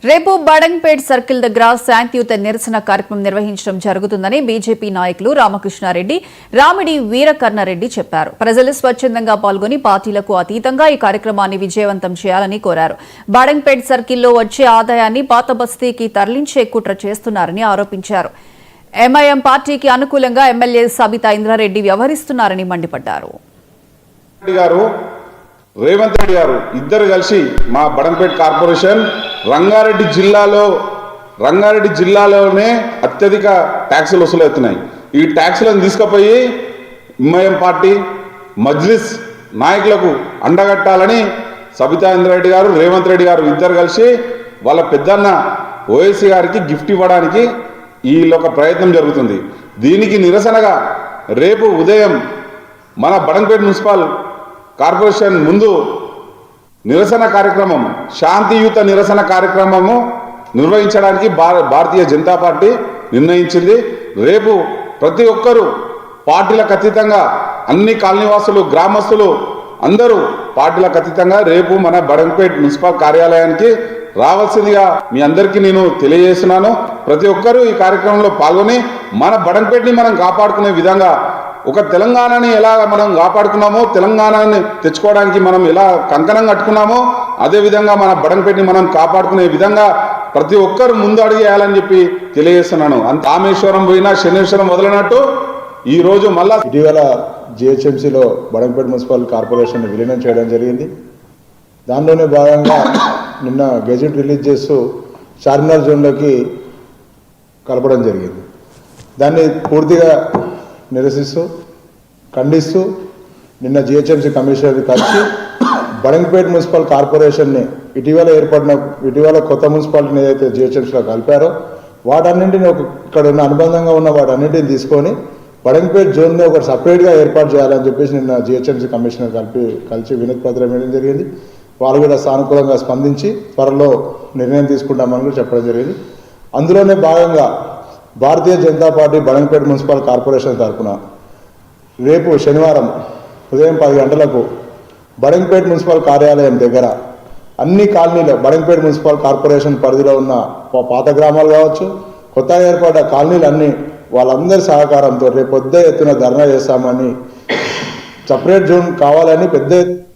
రేపు బడంగ్పేట్ సర్కిల్ దగ్గర శాంతియుత నిరసన కార్యక్రమం నిర్వహించడం జరుగుతుందని బీజేపీ నాయకులు రామకృష్ణారెడ్డి, రామిడి వీరకర్ణారెడ్డి చెప్పారు. ప్రజలు స్వచ్ఛందంగా పాల్గొని పార్టీలకు అతీతంగా ఈ కార్యక్రమాన్ని విజయవంతం చేయాలని కోరారు. బడంగ్పేట్ సర్కిల్లో వచ్చే ఆదాయాన్ని పాత బస్తీకి తరలించే కుట్ర చేస్తున్నారని ఆరోపించారు. ఎంఐఎం పార్టీకి అనుకూలంగా ఎమ్మెల్యే సబితా ఇంద్రారెడ్డి వ్యవహరిస్తున్నారని మండిపడ్డారు. రేవంత్ రెడ్డి గారు ఇద్దరు కలిసి మా బడంగ్పేట్ కార్పొరేషన్ రంగారెడ్డి జిల్లాలోనే అత్యధిక ట్యాక్సులు వసూలవుతున్నాయి. ఈ ట్యాక్సులను తీసుకుపోయి ఎంఐఎం పార్టీ మజ్లిస్ నాయకులకు అండగట్టాలని సబితా ఇంద్రారెడ్డి గారు, రేవంత్ రెడ్డి గారు ఇద్దరు కలిసి వాళ్ళ పెద్దన్న ఓఎస్సీ గారికి గిఫ్ట్ ఇవ్వడానికి వీళ్ళొక ప్రయత్నం జరుగుతుంది. దీనికి నిరసనగా రేపు ఉదయం మన బడంగ్పేట్ మున్సిపల్ కార్పొరేషన్ ముందు నిరసన కార్యక్రమం, శాంతియుత నిరసన కార్యక్రమము నిర్వహించడానికి భారతీయ జనతా పార్టీ నిర్ణయించింది. రేపు ప్రతి ఒక్కరూ పార్టీలకు అతీతంగా అన్ని కాలనీవాసులు, గ్రామస్తులు అందరూ పార్టీలకు అతీతంగా రేపు మన బడంగ్పేట్ మున్సిపల్ కార్యాలయానికి రావాల్సిందిగా మీ అందరికీ నేను తెలియజేస్తున్నాను. ప్రతి ఒక్కరూ ఈ కార్యక్రమంలో పాల్గొని మన బడంగ్పేట్ని మనం కాపాడుకునే విధంగా, ఒక తెలంగాణని ఎలా మనం కాపాడుకున్నామో, తెలంగాణని తెచ్చుకోవడానికి మనం ఎలా కంకణం కట్టుకున్నామో, అదేవిధంగా మన బడంగ్పేటని మనం కాపాడుకునే విధంగా ప్రతి ఒక్కరు ముందు అడిగేయాలని చెప్పి తెలియజేస్తున్నాను. అంత రామేశ్వరం పోయినా శనేశ్వరం వదలనట్టు ఈరోజు మళ్ళా ఇటీవల జిహెచ్ఎంసీలో బడంగ్పేట్ మున్సిపల్ కార్పొరేషన్ విలీనం చేయడం జరిగింది. దానిలోనే భాగంగా నిన్న గెజెట్ రిలీజ్ చేస్తూ చార్మినార్ జోన్లోకి కలపడం జరిగింది. దాన్ని పూర్తిగా నిరసిస్తూ, ఖండిస్తూ నిన్న జిహెచ్ఎంసీ కమిషనర్ కలిసి బడంగ్పేట్ మున్సిపల్ కార్పొరేషన్ని ఇటీవల కొత్త మున్సిపాలిటీని ఏదైతే జిహెచ్ఎంసీలో కలిపారో వాటన్నింటినీ ఇక్కడ ఉన్న అనుబంధంగా ఉన్న వాటన్నింటిని తీసుకొని బడంగ్పేట్ జోన్ని ఒక సపరేట్గా ఏర్పాటు చేయాలని చెప్పేసి నిన్న జిహెచ్ఎంసీ కమిషనర్ కలిసి వినతి పత్రం ఇవ్వడం జరిగింది. వాళ్ళు కూడా సానుకూలంగా స్పందించి త్వరలో నిర్ణయం తీసుకుంటామని కూడా చెప్పడం జరిగింది. అందులోనే భాగంగా భారతీయ జనతా పార్టీ బడంగ్పేట్ మున్సిపల్ కార్పొరేషన్ తరఫున రేపు శనివారం ఉదయం 10 గంటలకు బడంగ్పేట్ మున్సిపల్ కార్యాలయం దగ్గర అన్ని కాలనీలు, బడంగ్పేట్ మున్సిపల్ కార్పొరేషన్ పరిధిలో ఉన్న పాత గ్రామాలు కావచ్చు, కొత్తగా ఏర్పడ్డ కాలనీలు అన్నీ వాళ్ళందరి సహకారంతో రేపు పెద్ద ఎత్తున ధర్నా చేస్తామని, సపరేట్ జోన్ కావాలని పెద్ద